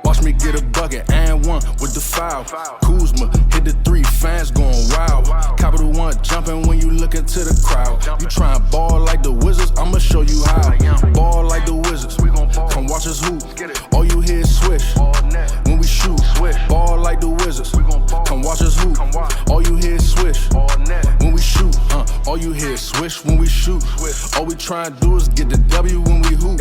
Watch me get a bucket and one with the foul. Kuzma hit the three, fans going wild. Capital One jumping when you look into the crowd. You try and ball like the Wizards, I'ma show you how. Ball like the Wizards, come watch us hoop. All you hear is swish when we shoot. Ball like the Wizards, come watch us hoop. All you hear is swish when we shoot. All you hear is swish when we shoot. All we try and do is get the W when we hoop.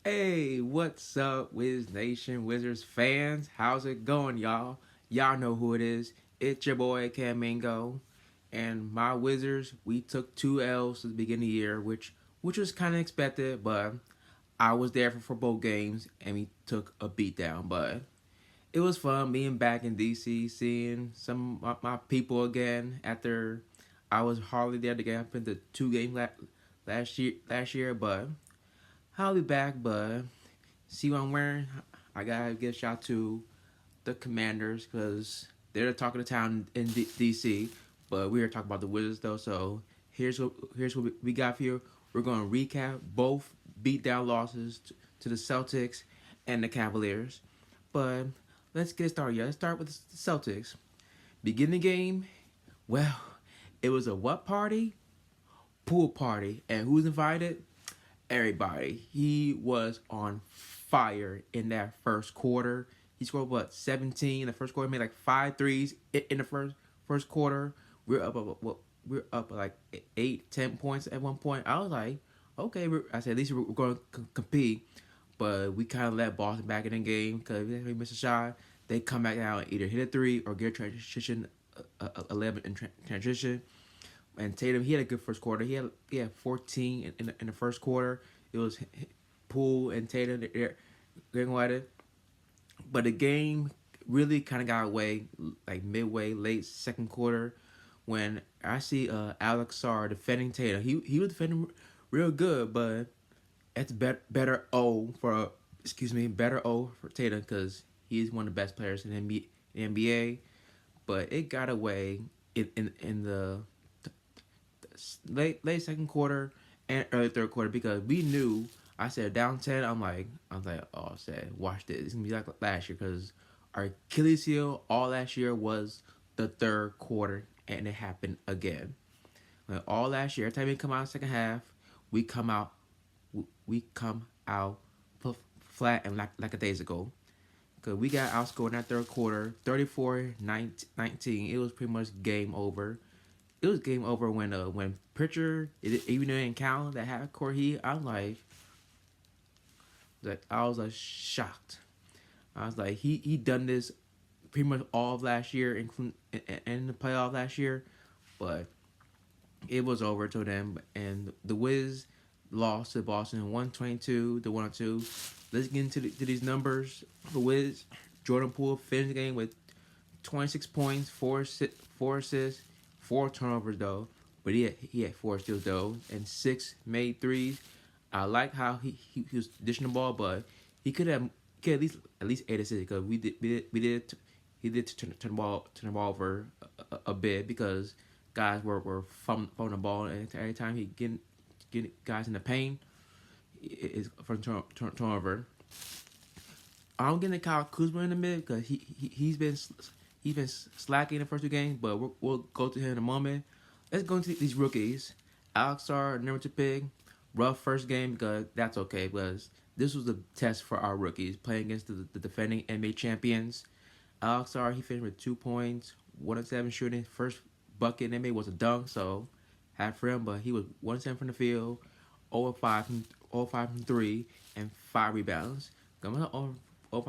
Hey, what's up, Wiz Nation, Wizards fans? How's it going, y'all? Y'all know who it is. It's your boy, Camingo. And my Wizards, we took 2 L's at the beginning of the year, which was kind of expected, but I was there for both games, and we took a beatdown. But it was fun being back in D.C., seeing some of my people again after I was hardly there to get up into 2 games last year, but I'll be back. But see what I'm wearing? I gotta give a shout out to the Commanders because they're the talk of the town in DC. But we are talking about the Wizards though. So here's what we got for you. We're gonna recap both beatdown losses to the Celtics and the Cavaliers. But let's get started. Yeah, let's start with the Celtics. Beginning the game, well, it was a what party? Pool party. And who's invited? Everybody. He was on fire in that first quarter. He scored 17 in the first quarter. Made like 5 threes in the first quarter. We're up like 8-10 points at one point. I was like, okay. I said at least we're going to compete, but we kind of let Boston back in the game because if they miss a shot, they come back out and either hit a 3 or get a transition 11 in transition. And Tatum, he had a good first quarter. He had 14 in the first quarter. It was Poole and Tatum going at it. But the game really kind of got away like midway, late second quarter, when I see Alex Sarr defending Tatum. He was defending real good, but it's better O for Tatum because he's one of the best players in the NBA. But it got away in the late second quarter and early third quarter because we knew. I said down 10. I'm like, oh, watch this. It's gonna be like last year because our Achilles heel all last year was the third quarter, and it happened again. Like, all last year, every time we come out second half, we come out flat and like a days ago. Because we got outscored in that third quarter, 34-19. It was pretty much game over. It was game over when Pritchard, even though it didn't count, that half court heat, I was shocked. I was like, he done this pretty much all of last year, including in the playoff last year, but it was over to them. And the Wiz lost to Boston 122-102. Let's get into these numbers. The Wiz, Jordan Poole finished the game with 26 points, 4 assists, 4 turnovers though, but he had 4 steals though, and 6 made threes. I like how he was dishing the ball, but he could at least 8 assists because he did turn the ball over a bit because guys were fumbling the ball, and every time he get guys in the paint, it's from turnover. I'm getting Kyle Kuzma in the mid because he's been slacking in the first 2 games, but we'll go to him in a moment. Let's go into these rookies. Alex Sarr, number 2 pick. Rough first game because that's okay because this was a test for our rookies playing against the defending NBA champions. Alex Sarr, he finished with 2 points, 1 of 7 shooting. First bucket in NBA was a dunk, so had for him, but he was 1 of 7 from the field, 0 of 5 from 3, and 5 rebounds. Coming up 0 of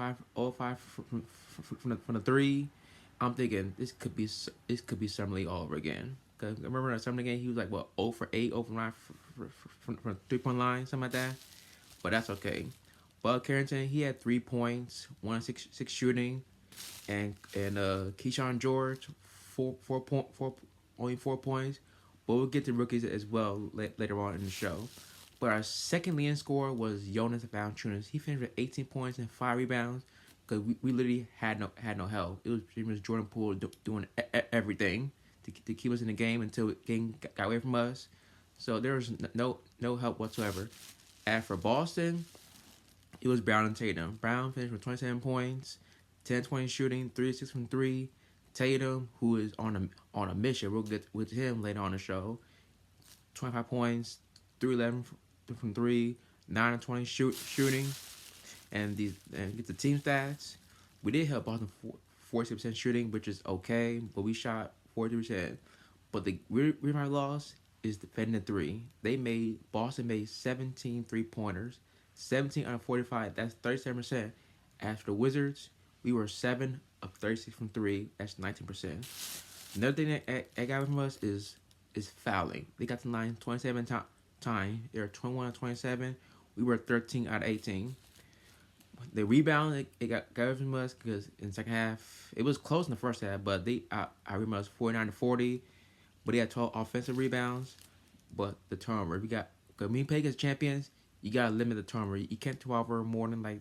5 from the 3. I'm thinking this could be Summer League all over again. Cause I remember in the Summer League game he was like 0 for 8, 0 for 9 from the 3-point line, something like that. But that's okay. Bud Carrington, he had 3 points, 1 of 6 shooting, and Keyshawn George only 4 points. But we'll get to rookies as well later on in the show. But our second leading scorer was Jonas Valanciunas. He finished with 18 points and 5 rebounds because we literally had no help. It was pretty much Jordan Poole doing everything to keep us in the game until the game got away from us. So there was no help whatsoever. As for Boston, it was Brown and Tatum. Brown finished with 27 points, 10-20 shooting, 3-6 from three. Tatum, who is on a mission, we'll get with him later on the show. 25 points, 3-11 from three, 9-20 shooting, and get the team stats. We did help Boston 46% shooting, which is okay, but we shot 43%. But the reason I lost is defending the three. Boston made 17 3-pointers, 17 out of 45. That's 37%. As for the Wizards, we were 7 of 36 from three. That's 19%. Another thing that got from us is fouling. They got to the line 27 times. They were 21 of 27. We were 13 out of 18. The rebound it got from us because in the second half it was close in the first half, but I rebounded us 49 to 40. But they had 12 offensive rebounds. But the turnover, because when you play against champions, you gotta limit the turnover. You can't turn over more than like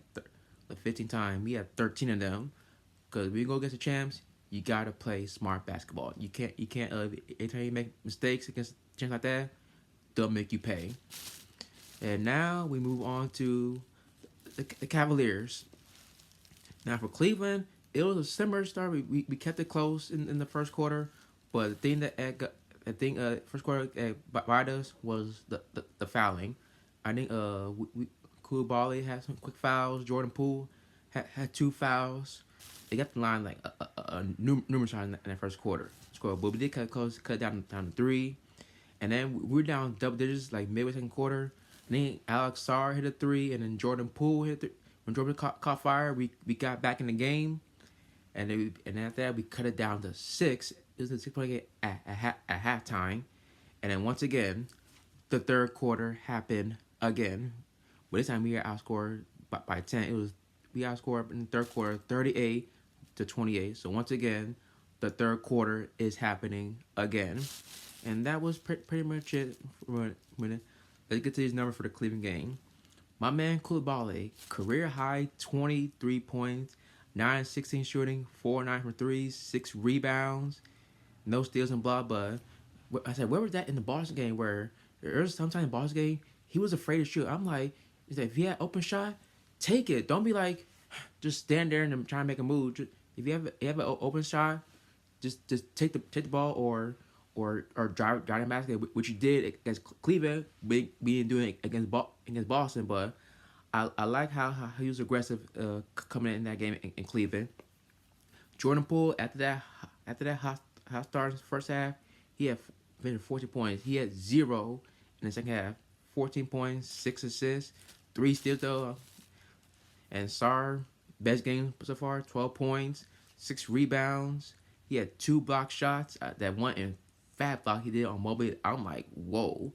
15 times. We had 13 of them. Because when you go against the champs, you gotta play smart basketball. You can't. Anytime you make mistakes against champs like that, they'll make you pay. And now we move on to the Cavaliers. Now for Cleveland, it was a similar start. We kept it close in the first quarter, but the thing that first quarter bite us was the fouling. I think Koulibaly had some quick fouls. Jordan Poole had 2 fouls. They got the line like numerous times in the first quarter. But we did cut down to 3, and then we were down double digits like midway second quarter. And then Alex Sarr hit a 3, and then Jordan Poole hit 3. When Jordan caught fire, we got back in the game, and after that we cut it down to 6. It was a 6-point game at halftime, and then once again, the third quarter happened again. But this time we got outscored by 10. We outscored in the third quarter 38 to 28. So once again, the third quarter is happening again, and that was pretty much it. Let's get to these numbers for the Cleveland game. My man Koulibaly, career high 23 points, 9-16 shooting, 4-9 from threes, 6 rebounds, no steals and blah blah. I said, where was that in the Boston game where there was sometimes in the Boston game he was afraid to shoot? I'm like, if you had open shot, take it. Don't be like just stand there and try to make a move. If you have an open shot, just take the ball or drive the basket, which you did against Cleveland. We didn't do it against Boston, but I like how he was aggressive coming in that game in Cleveland. Jordan Poole after that hot start in the first half, he had 14 points. He had 0 in the second half. 14 points, 6 assists, 3 steals though. And Sarr, best game so far, 12 points, 6 rebounds. He had 2 block shots. That one in fat block he did on Mobley. I'm like, whoa.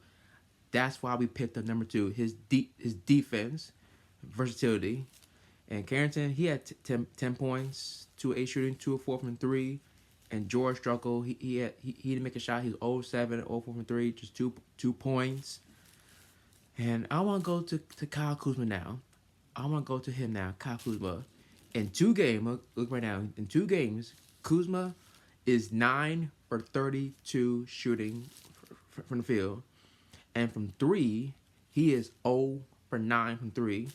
That's why we picked up number 2. His defense, versatility. And Carrington, he had 10 points, 2 of 8 shooting, 2 of 4 from 3. And George struggled. He didn't make a shot. He was 0-7, 0-4 from 3, just 2 points. And I want to go to Kyle Kuzma now. I want to go to him now, Kyle Kuzma. In 2 games, look right now, in 2 games, Kuzma is 9 for 32 shooting from the field. And from 3, he is 0 for 9 from 3.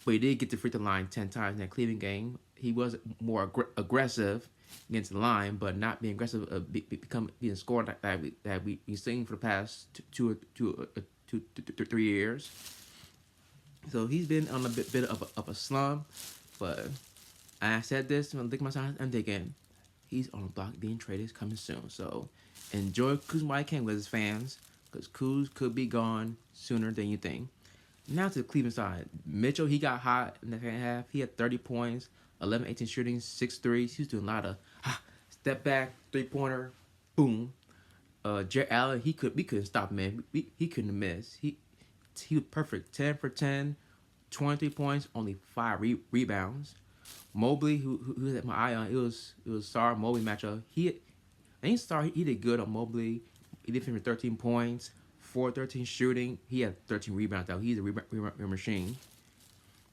But he did get to free throw line 10 times in that Cleveland game. He was more aggressive against the line, but not being aggressive, being scored that we've seen for the past 2 to 3 years. So he's been on a bit of a slump, but I said this when I think myself, I'm thinking he's on the block being traded coming soon. So enjoy Kuzma while you can, Wizards fans, because Kuz could be gone sooner than you think. Now to the Cleveland side, Mitchell, he got hot in the second half. He had 30 points, 11-18 shooting, 6 threes. He was doing a lot of step back, 3-pointer, boom. Jarrett Allen, we couldn't stop him, man. He couldn't miss. He was perfect. 10 for 10, 23 points, only 5 rebounds. Mobley, who had my eye on, it was Sarr Mobley matchup. He did good on Mobley. He did finish with 13 points, 13 shooting. He had 13 rebounds though. He's a rebound machine.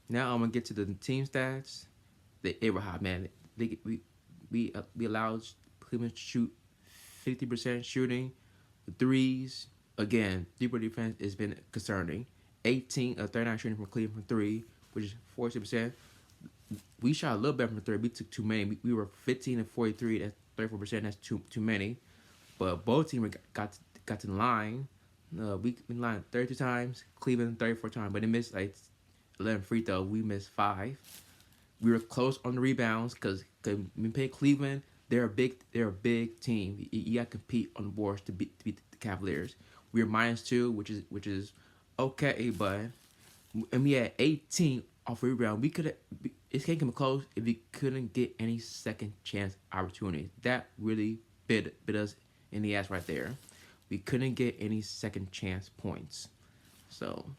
Now I'm gonna get to the team stats. They were hot, man. We allowed Cleveland to shoot 50% shooting. The threes, again, 3-point defense has been concerning. 18 of 39 shooting from Cleveland from 3. which is 42%. We shot a little better from three. We took too many. We were 15 and 43. That's 34%. That's too many. But both teams got to the line. We lined 32 times. Cleveland 34 times, but they missed like 11 free throws. We missed 5. We were close on the rebounds because we played Cleveland. They're a big team. You got to compete on the boards to beat the Cavaliers. We were -2, which is okay, but and we had 18 off rebound. We could have. It can't come close if we couldn't get any second chance opportunities. That really bit us in the ass right there. We couldn't get any second chance points. So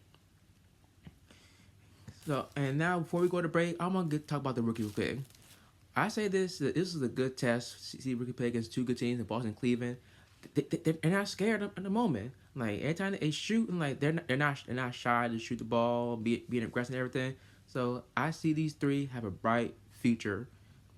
and now before we go to break, I'm gonna talk about the rookie pick. I say this is a good test. See rookie pick against two good teams in Boston and Cleveland. They're not scared at the moment. Like every time they shoot, and like they're not shy to shoot the ball, being aggressive and everything. So I see these three have a bright future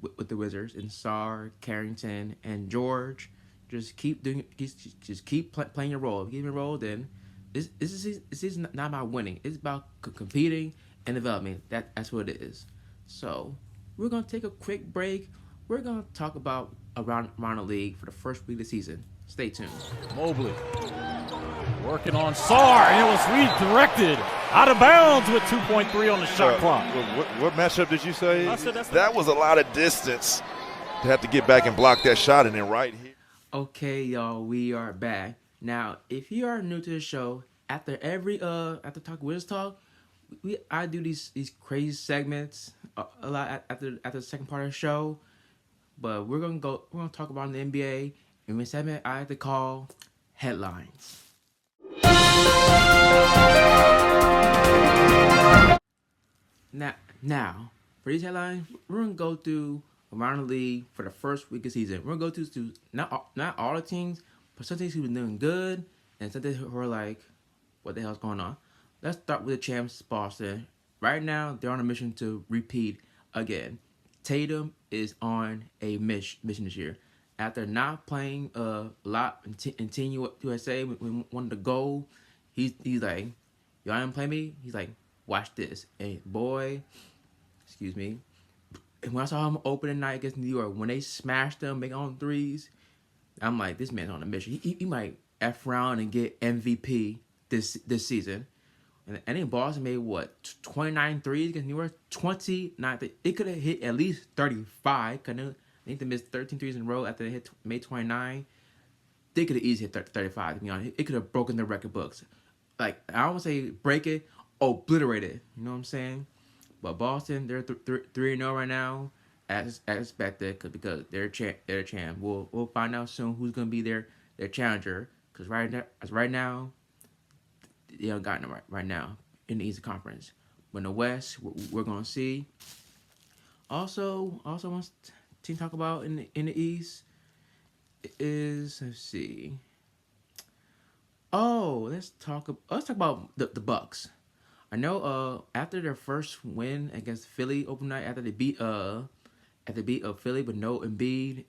with the Wizards and Sarr, Carrington, and George. Just keep playing your role. If you keep your role, then this is not about winning. It's about competing and development. That's what it is. So we're gonna take a quick break. We're gonna talk about around the league for the first week of the season. Stay tuned. Mobley working on Sarr, and it was redirected out of bounds with 2.3 on the shot clock. What matchup did you say? That was a lot of distance to have to get back and block that shot, and then right here. Okay, y'all, we are back. Now, if you are new to the show, after Talk Wizards Talk, I do these crazy segments a lot after the second part of the show. But we're gonna talk about the NBA in a segment I like to call headlines. Now, for these headlines, we're gonna go through around the league for the first week of the season. We're gonna go through not all the teams, but some teams who are doing good and some teams who are like, what the hell's going on? Let's start with the champs, Boston. Right now, they're on a mission to repeat again. Tatum is on a mission this year. After not playing a lot in Team USA when we wanted to go, he's like, y'all didn't play me? He's like, watch this. And boy, excuse me, and when I saw him opening night against New York, when they smashed them, make on threes, I'm like, this man's on a mission. He might F round and get MVP this season. And then Boston made, 29 threes against New York? 29. It could have hit at least 35. I think they missed 13 threes in a row after they hit May 29. They could have easily hit 35, to be honest. It could have broken the record books. Like, I don't want to say break it, obliterate it. You know what I'm saying? But Boston, they're 3-0 right now, as expected, because they're champ. We'll find out soon who's going to be their challenger. Because right now, they don't got them right now in the Eastern Conference. But in the West, we're going to see. Also wants to talk about in the East is, let's see. Oh, let's talk about the Bucks. I know after their first win against Philly open night, after they beat Philly with no Embiid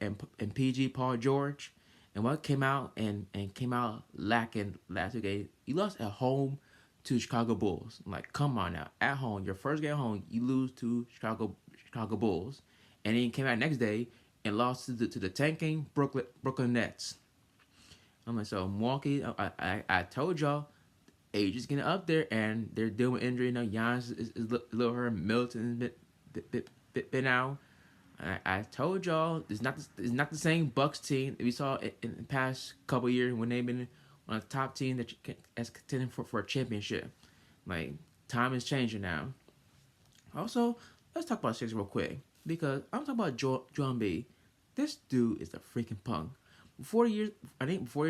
and PG Paul George. And what came out lacking last week, you lost at home to the Chicago Bulls. I'm like, come on now. At home, your first game at home, you lose to Chicago Bulls. And then you came out next day and lost to the tanking Brooklyn Nets. I'm like, so Milwaukee, I told y'all, age is getting up there, and they're dealing with injury. You know, Giannis is a little hurt. Milton been out. I told y'all it's not the same Bucks team that we saw in the past couple years when they've been on a top team that's contending for a championship. Like, time is changing now. Also, let's talk about Sixers real quick, because I'm talking about Joel Embiid. This dude is a freaking punk. Before the year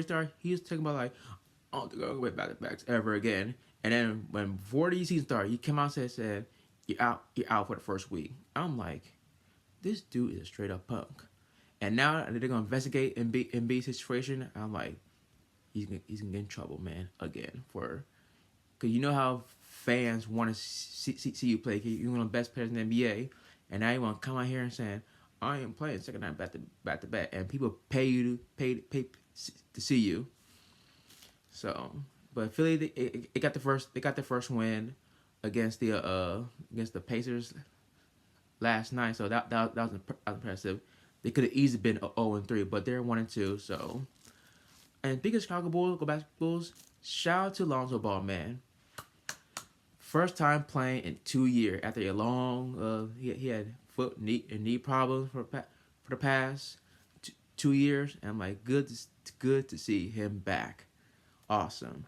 started, he was talking about like, I don't think I'll go back-to-backs ever again. And then before the season started, he came out and said, you're out for the first week. I'm like, this dude is a straight up punk. And now they're gonna investigate Embiid's situation. I'm like, he's gonna get in trouble, man, again, because you know how fans want to see you play. You're one of the best players in the NBA, and now you want to come out here and saying, I ain't playing second night back to back, and people pay to see you. So But Philly, it got the first. They got the first win against the Pacers last night. So that was impressive. They could have easily been 0-3, but they're 1-2. So, and speaking of Chicago Bulls, go back to Bulls. Shout out to Lonzo Ball, man. First time playing in 2 years after a long. He had foot knee problems for the past 2 years. And I'm like, good to see him back. Awesome.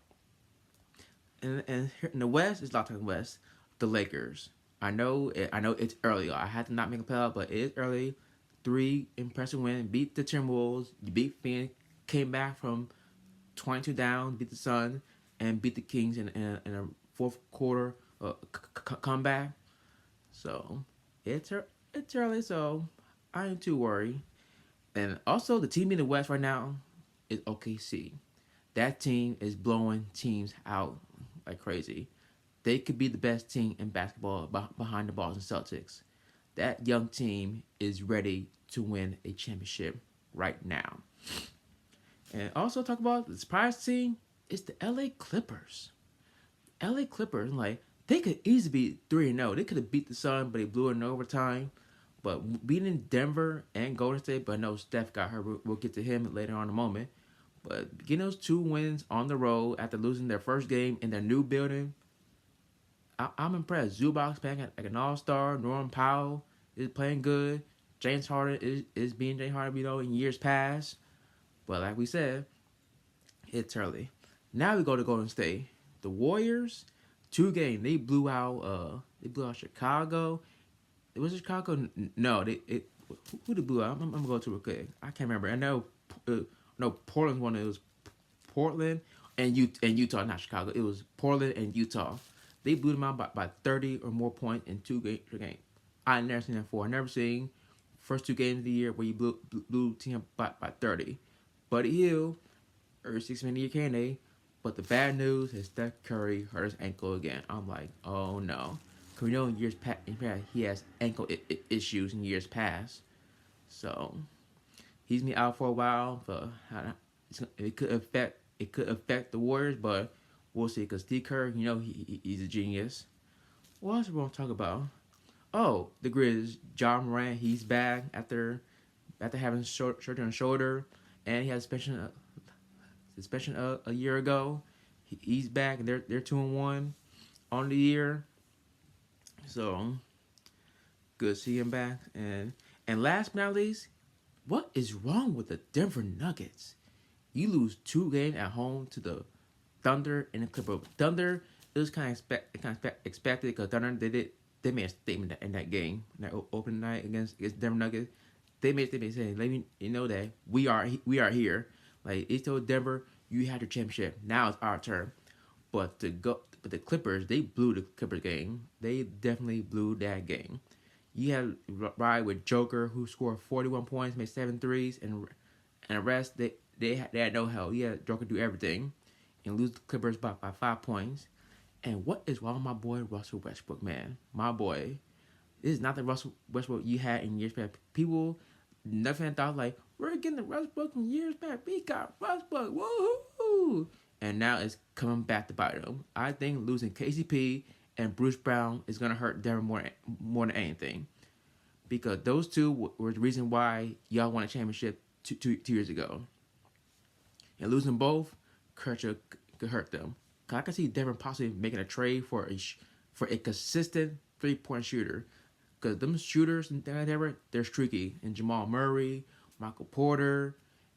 And here in the West, it's not talking West. The Lakers. I know it's early. I had to not make a playoff, but it is early. 3 impressive wins. Beat the Timberwolves. You beat Phoenix. Came back from 22 down. Beat the Suns and beat the Kings in a fourth quarter comeback. So it's early. So I ain't too worried. And also the team in the West right now is OKC. That team is blowing teams out like crazy. They could be the best team in basketball behind the Boston Celtics. That young team is ready to win a championship right now. And also talk about the surprise team is the LA Clippers. LA Clippers, like, they could easily be 3-0. They could have beat the Sun, but they blew it in overtime. But beating Denver and Golden State, but no, Steph got hurt. We'll get to him later on in a moment. But getting those 2 wins on the road after losing their first game in their new building, I'm impressed. Zubac's playing like an all-star. Norman Powell is playing good. James Harden is being James Harden, in years past. But like we said, it's early. Now we go to Golden State. The Warriors, 2 games. They blew out Chicago. Was it Chicago? No, who they blew out? I'm gonna go to real quick. I can't remember. I know. No, Portland's one. It was Portland and Utah, not Chicago. It was Portland and Utah. They blew them out by 30 or more points in 2 games. I never seen that before. I never seen first 2 games of the year where you blew team by 30. Buddy Hield, early 6-man of the year candidate, but the bad news is Steph Curry hurt his ankle again. I'm like, oh no. Because we know in years past he has ankle issues in years past. So he's been out for a while. But it could affect the Warriors, but we'll see. Because Steve Kerr, he's a genius. What else are we going to talk about? Oh, the Grizz. John Morant, he's back after having surgery on the shoulder, and he had suspension a year ago. He's back, and they're 2-1 on the year. So good to see him back. And last but not least, what is wrong with the Denver Nuggets? You lose 2 games at home to the Thunder and the Clippers. Thunder, it was kind of expected because Thunder they made a statement in that game, in that opening night against Denver Nuggets. They made a statement saying, "Let me know that we are here." Like, they told Denver, "You had your championship. Now it's our turn." But the Clippers, they blew the Clippers game. They definitely blew that game. You had ride with Joker, who scored 41 points, made 7 threes, and the rest they had no help. You had Joker do everything, and lose the Clippers by 5 points. And what is wrong with my boy Russell Westbrook, man? My boy, this is not the Russell Westbrook you had in years past. People, nothing thought like, we're getting the Westbrook in years past. We got Westbrook, woohoo! And now it's coming back to bite him. I think losing KCP and Bruce Brown is gonna hurt Denver more than anything, because those two were the reason why y'all won a championship two years ago. And losing both could hurt them. I can see Denver possibly making a trade for a consistent 3-point shooter, because them shooters in Denver, they're streaky. And Jamal Murray, Michael Porter,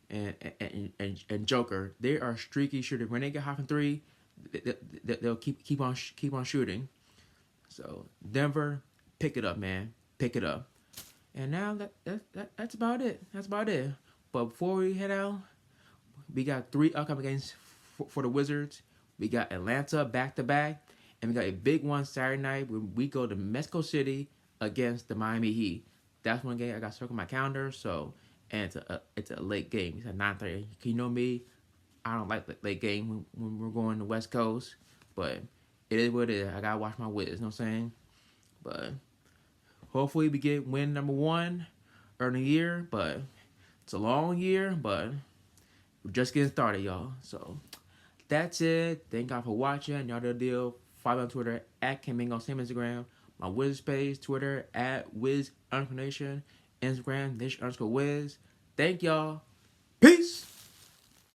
and Joker, they are streaky shooters. When they get hot from 3, they'll keep on shooting. So Denver, pick it up, man, pick it up. And now that's about it. That's about it. But before we head out, we got 3 upcoming games for the Wizards. We got Atlanta back-to-back, and we got a big one Saturday night when we go to Mexico City against the Miami Heat. That's one game I got circled on my calendar. So, and it's a late game. It's at 9:30. You know me, I don't like late game when we're going to West Coast, but it is what it is. I gotta watch my Wiz. You know what I'm saying? But hopefully we get win number 1 early in the year. But it's a long year, but we're just getting started, y'all. So That's it. Thank y'all for watching. Y'all know the deal. Follow me on Twitter at Kamingo. Same Instagram. My Wiz page, Twitter at Wiz_Nation. Instagram, Nation_Wiz. Thank y'all. Peace.